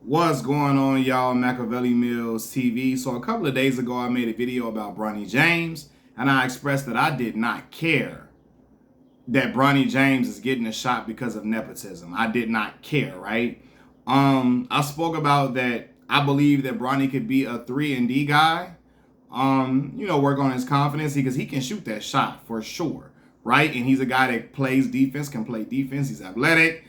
What's going on, y'all? Machiavelli Mills TV. So a couple of days ago, I made a video about Bronny James, and I expressed that I did not care that Bronny James is getting a shot because of nepotism. I did not care, right? I spoke about that. I believe that Bronny could be a 3-and-D guy. Work on his confidence because he can shoot that shot for sure, right? And he's a guy that plays defense, can play defense. He's athletic.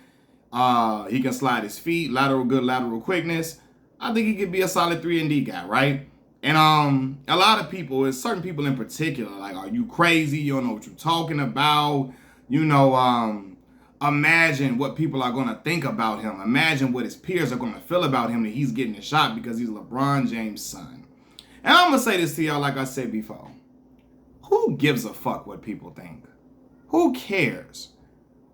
He can slide his feet, good lateral quickness. I think he could be a solid 3-and-D guy, right? And a lot of people, certain people in particular, like, are you crazy? You don't know what you're talking about. Imagine what people are going to think about him. Imagine what his peers are going to feel about him that he's getting a shot because he's LeBron James' son. And I'm going to say this to y'all like I said before. Who gives a fuck what people think? Who cares?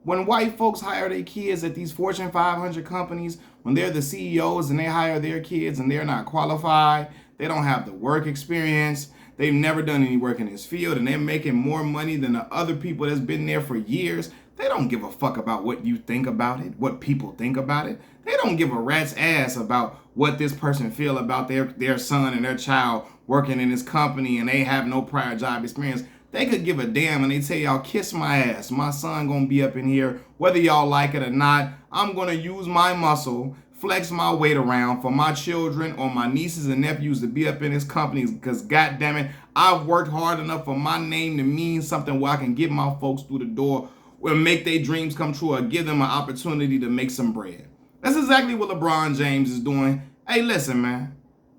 When white folks hire their kids at these Fortune 500 companies, when they're the CEOs and they hire their kids and they're not qualified, they don't have the work experience, they've never done any work in this field, and they're making more money than the other people that's been there for years, they don't give a fuck about what you think about it, what people think about it. They don't give a rat's ass about what this person feel about their son and their child working in this company and they have no prior job experience. They could give a damn and they tell y'all, kiss my ass. My son gonna be up in here, whether y'all like it or not. I'm gonna use my muscle, flex my weight around for my children or my nieces and nephews to be up in this company because goddamn it, I've worked hard enough for my name to mean something where I can get my folks through the door or make their dreams come true or give them an opportunity to make some bread. That's exactly what LeBron James is doing. Hey, listen, man.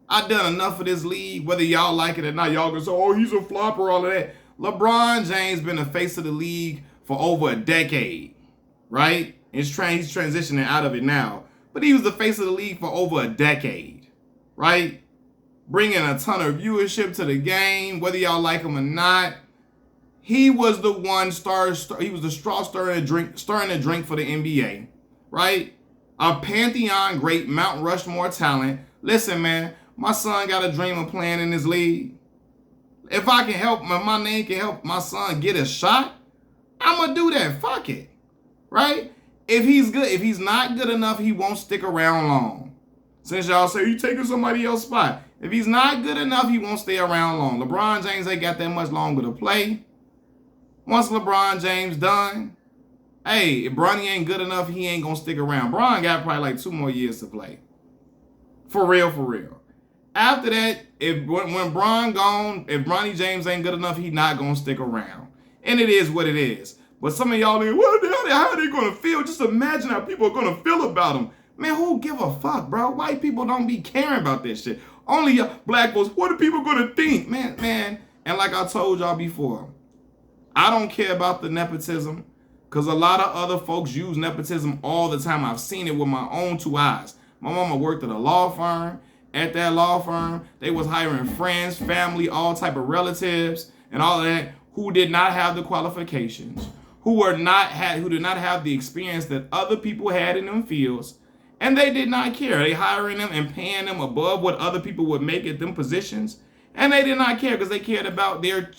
I've done enough of this league, whether y'all like it or not. Y'all can say, oh, he's a flopper, all of that. LeBron James been the face of the league for over a decade, right? He's transitioning out of it now. But he was the face of the league for over a decade, right? Bringing a ton of viewership to the game, whether y'all like him or not. He was the one he was the straw stirring the drink for the NBA, right? A Pantheon great, Mount Rushmore talent. Listen, man, my son got a dream of playing in this league. If I can help, my name can help my son get a shot, I'm going to do that. Fuck it. Right? If he's good, if he's not good enough, he won't stick around long. Since y'all say you taking somebody else's spot. If he's not good enough, he won't stay around long. LeBron James ain't got that much longer to play. Once LeBron James done, hey, if Bronny ain't good enough, he ain't going to stick around. Bron got probably like 2 more years to play. For real, for real. After that, when Bron gone, if Bronny James ain't good enough, he not gonna stick around. And it is what it is. But some of y'all think, what the hell, how are they gonna feel? Just imagine how people are gonna feel about him. Man, who give a fuck, bro? White people don't be caring about this shit. Only black folks, what are people gonna think? Man. And like I told y'all before, I don't care about the nepotism because a lot of other folks use nepotism all the time. I've seen it with my own 2 eyes. My mama worked at a law firm. At that law firm, they was hiring friends, family, all type of relatives, and all of that who did not have the qualifications, who did not have the experience that other people had in them fields, and they did not care. They hiring them and paying them above what other people would make at them positions, and they did not care because they cared about their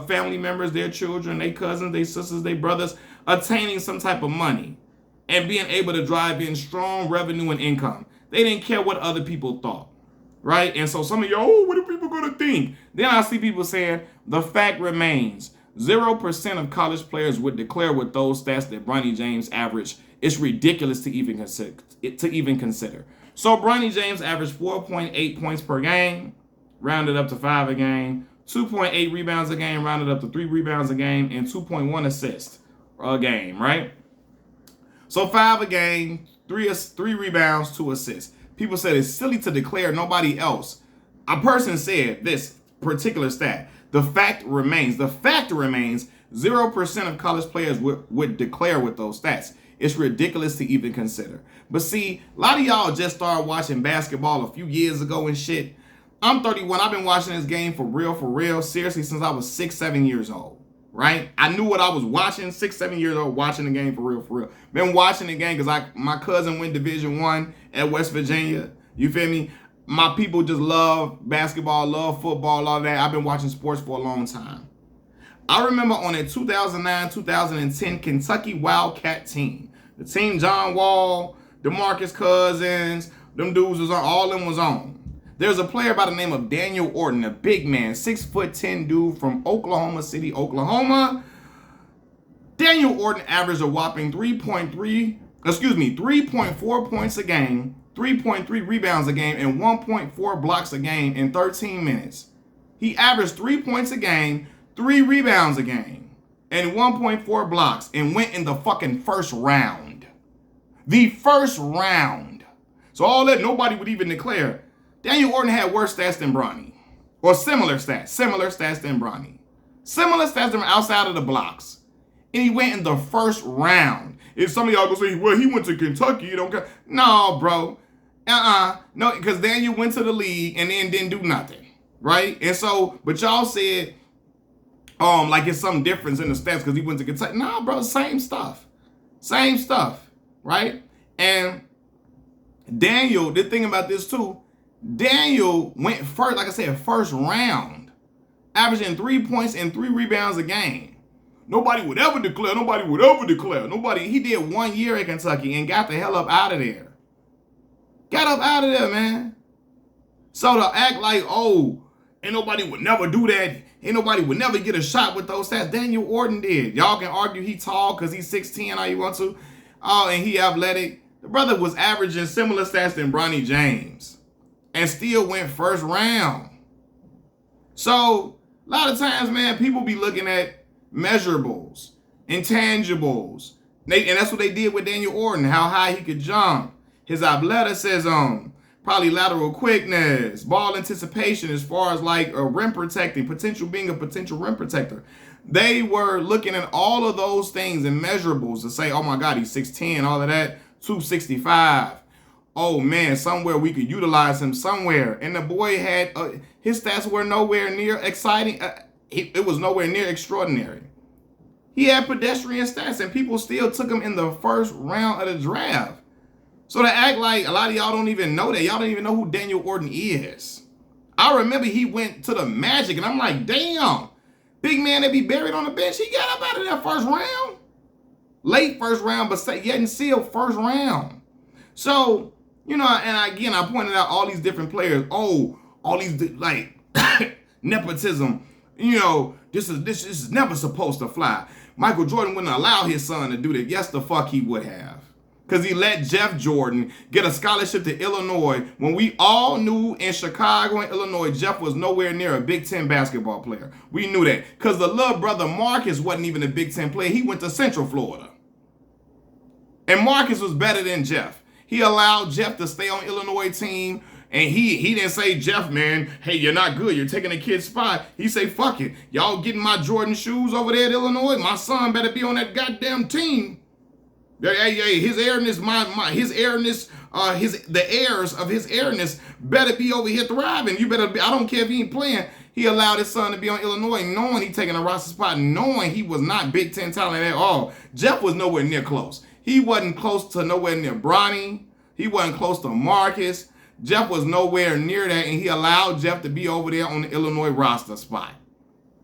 family members, their children, their cousins, their sisters, their brothers attaining some type of money and being able to drive in strong revenue and income. They didn't care what other people thought, right? And so some of y'all, oh, what are people going to think? Then I see people saying, the fact remains, 0% of college players would declare with those stats that Bronny James averaged. It's ridiculous to even consider. So Bronny James averaged 4.8 points per game, rounded up to 5 a game, 2.8 rebounds a game, rounded up to 3 rebounds a game, and 2.1 assists a game, right? So 5 a game, 3 rebounds, 2 assists. People said it's silly to declare nobody else. A person said this particular stat. The fact remains 0% of college players would declare with those stats. It's ridiculous to even consider. But see, a lot of y'all just started watching basketball a few years ago and shit. I'm 31. I've been watching this game for real, seriously, since I was 6-7 years old. Right? I knew what I was watching, 6-7 years old, watching the game for real. Been watching the game because my cousin went Division I at West Virginia. You feel me? My people just love basketball, love football, all that. I've been watching sports for a long time. I remember on a 2009-2010 Kentucky Wildcat team. The team John Wall, DeMarcus Cousins, Them dudes was on, all of them was on. There's a player by the name of Daniel Orton, a big man, 6'10" dude from Oklahoma City, Oklahoma. Daniel Orton averaged a whopping 3.4 points a game, 3.3 rebounds a game, and 1.4 blocks a game in 13 minutes. He averaged 3 points a game, 3 rebounds a game, and 1.4 blocks, and went in the fucking first round. The first round. So all that nobody would even declare. Daniel Orton had worse stats than Bronny. Or similar stats than Bronny. Similar stats than outside of the blocks. And he went in the first round. If some of y'all go say, well, he went to Kentucky, you don't care. No, bro. No, because Daniel went to the league and then didn't do nothing. Right? And so, but y'all said, like it's some difference in the stats because he went to Kentucky. No, bro, same stuff. Same stuff. Right? And Daniel, the thing about this too, Daniel went first, like I said, first round, averaging 3 points and 3 rebounds a game. Nobody would ever declare. He did 1 year at Kentucky and got the hell up out of there. Got up out of there, man. So to act like, oh, ain't nobody would never do that. Ain't nobody would never get a shot with those stats. Daniel Orton did. Y'all can argue he tall because he's 6'10", all you want to. Oh, and he athletic. The brother was averaging similar stats than Bronny James and still went first round. So a lot of times, man, people be looking at measurables, intangibles. And that's what they did with Daniel Orton, how high he could jump, his athleticism, probably lateral quickness, ball anticipation as far as like a rim protecting, being a potential rim protector. They were looking at all of those things and measurables to say, oh my God, he's 6'10", all of that, 265. Oh man, somewhere we could utilize him somewhere. And the boy had, his stats were nowhere near exciting. It was nowhere near extraordinary. He had pedestrian stats and people still took him in the first round of the draft. So to act like a lot of y'all don't even know that. Y'all don't even know who Daniel Orton is. I remember he went to the Magic and I'm like, damn, big man that be buried on the bench. He got up out of that first round. Late first round, but yet and still first round. So, you know, and again, I pointed out all these different players. Oh, all these like nepotism. You know, this is never supposed to fly. Michael Jordan wouldn't allow his son to do that. Yes, the fuck he would have. Because he let Jeff Jordan get a scholarship to Illinois when we all knew in Chicago and Illinois, Jeff was nowhere near a Big Ten basketball player. We knew that. Because the little brother Marcus wasn't even a Big Ten player. He went to Central Florida. And Marcus was better than Jeff. He allowed Jeff to stay on Illinois team. And he didn't say, Jeff, man, hey, you're not good. You're taking a kid's spot. He say, fuck it. Y'all getting my Jordan shoes over there at Illinois? My son better be on that goddamn team. Hey, his airness, the heirs of his airness better be over here thriving. You better be, I don't care if he ain't playing. He allowed his son to be on Illinois, knowing he taking a roster spot, knowing he was not Big Ten talent at all. Jeff was nowhere near close. He wasn't close to nowhere near Bronny. He wasn't close to Marcus. Jeff was nowhere near that, and he allowed Jeff to be over there on the Illinois roster spot.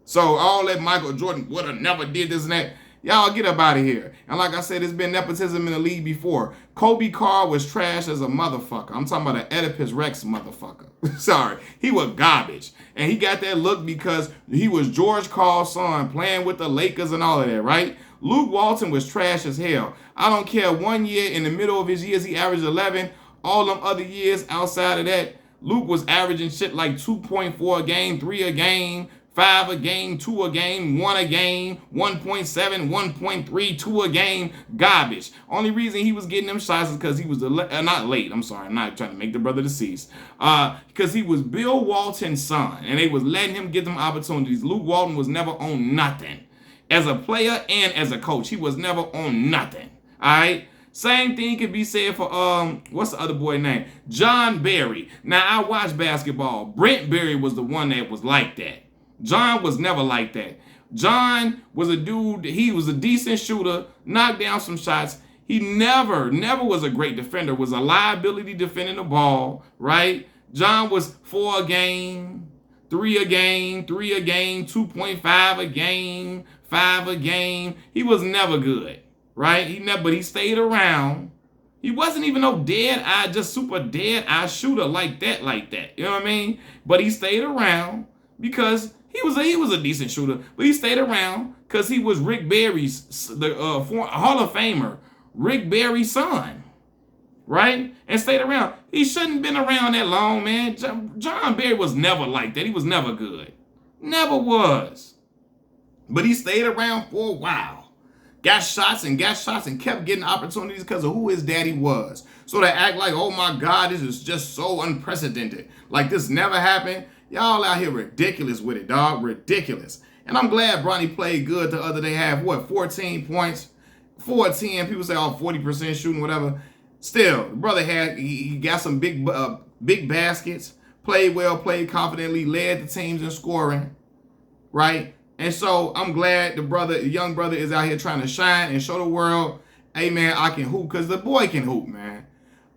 So all that Michael Jordan would have never did this and that. Y'all get up out of here. And like I said, there's been nepotism in the league before. Kobe Carr was trash as a motherfucker. I'm talking about an Oedipus Rex motherfucker. Sorry. He was garbage. And he got that look because he was George Karl's son playing with the Lakers and all of that, right? Luke Walton was trash as hell. I don't care. 1 year, in the middle of his years, he averaged 11. All them other years outside of that, Luke was averaging shit like 2.4 a game, 3 a game, 5 a game, 2 a game, 1 a game, 1.7, 1.3, 2 a game, garbage. Only reason he was getting them shots is because he was not late. I'm sorry, I'm not trying to make the brother deceased. Because he was Bill Walton's son, and they was letting him get them opportunities. Luke Walton was never on nothing. As a player and as a coach, he was never on nothing. All right? Same thing could be said for, what's the other boy name? John Berry. Now, I watch basketball. Brent Berry was the one that was like that. John was never like that. John was a dude, he was a decent shooter, knocked down some shots. He never was a great defender, was a liability defending the ball, right? John was 4 a game, 3 a game, 3 a game, 2.5 a game, 5 a game. He was never good. Right? But he stayed around. He wasn't even no dead-eye, just super dead-eye shooter like that. You know what I mean? But he stayed around because he was a decent shooter. But he stayed around because he was Rick Barry's, the Hall of Famer, Rick Barry's son, right? And stayed around. He shouldn't have been around that long, man. John Barry was never like that. He was never good. Never was. But he stayed around for a while. Got shots and kept getting opportunities because of who his daddy was. So to act like, oh my God, this is just so unprecedented. Like this never happened. Y'all out here ridiculous with it, dog. Ridiculous. And I'm glad Bronny played good the other day. Have, 14 points? 14. People say, 40% shooting, whatever. Still, the brother he got some big baskets. Played well, played confidently, led the teams in scoring. Right? And so I'm glad the young brother is out here trying to shine and show the world, hey man, I can hoop, because the boy can hoop, man.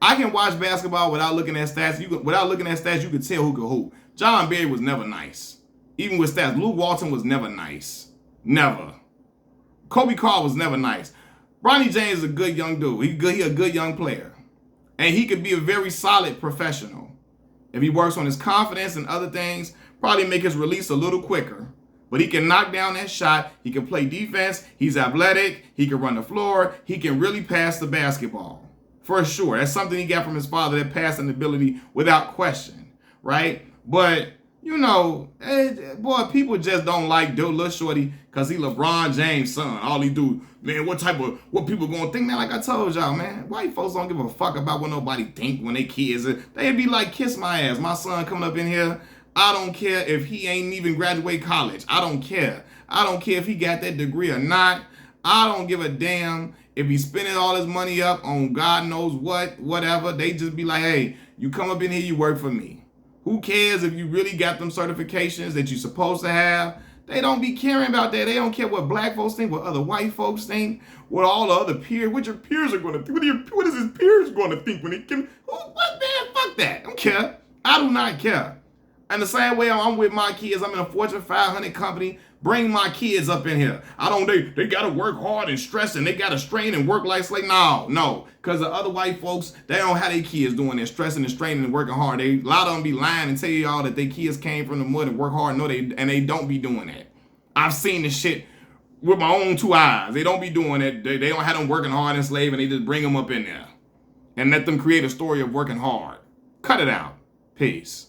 I can watch basketball without looking at stats. You can tell who can hoop. John Barry was never nice. Even with stats. Luke Walton was never nice. Never. Kobe Carr was never nice. Bronny James is a good young dude. He a good young player. And he could be a very solid professional. If he works on his confidence and other things, probably make his release a little quicker. But he can knock down that shot. He can play defense. He's athletic. He can run the floor. He can really pass the basketball. For sure. That's something he got from his father, that passing ability without question. Right? But, boy, people just don't like Lil Shorty because he LeBron James' son. All he do, man, what people gonna think, man? Like I told y'all, man, white folks don't give a fuck about what nobody think when they kids. They'd be like, kiss my ass. My son coming up in here. I don't care if he ain't even graduate college. I don't care. I don't care if he got that degree or not. I don't give a damn if he's spending all his money up on God knows what, whatever. They just be like, hey, you come up in here, you work for me. Who cares if you really got them certifications that you're supposed to have? They don't be caring about that. They don't care what black folks think, what other white folks think, what all the other peers, what your peers are going to think. What is his peers going to think when they can? What, man? Fuck that. I don't care. I do not care. And the same way I'm with my kids, I'm in a Fortune 500 company, bring my kids up in here. They got to work hard and stress and they got to strain and work like slave. No. Because the other white folks, they don't have their kids doing that, stressing and straining and working hard. A lot of them be lying and tell y'all that their kids came from the mud and work hard. No, they don't be doing that. I've seen this shit with my own two eyes. They don't be doing that. They don't have them working hard and slave and they just bring them up in there and let them create a story of working hard. Cut it out. Peace.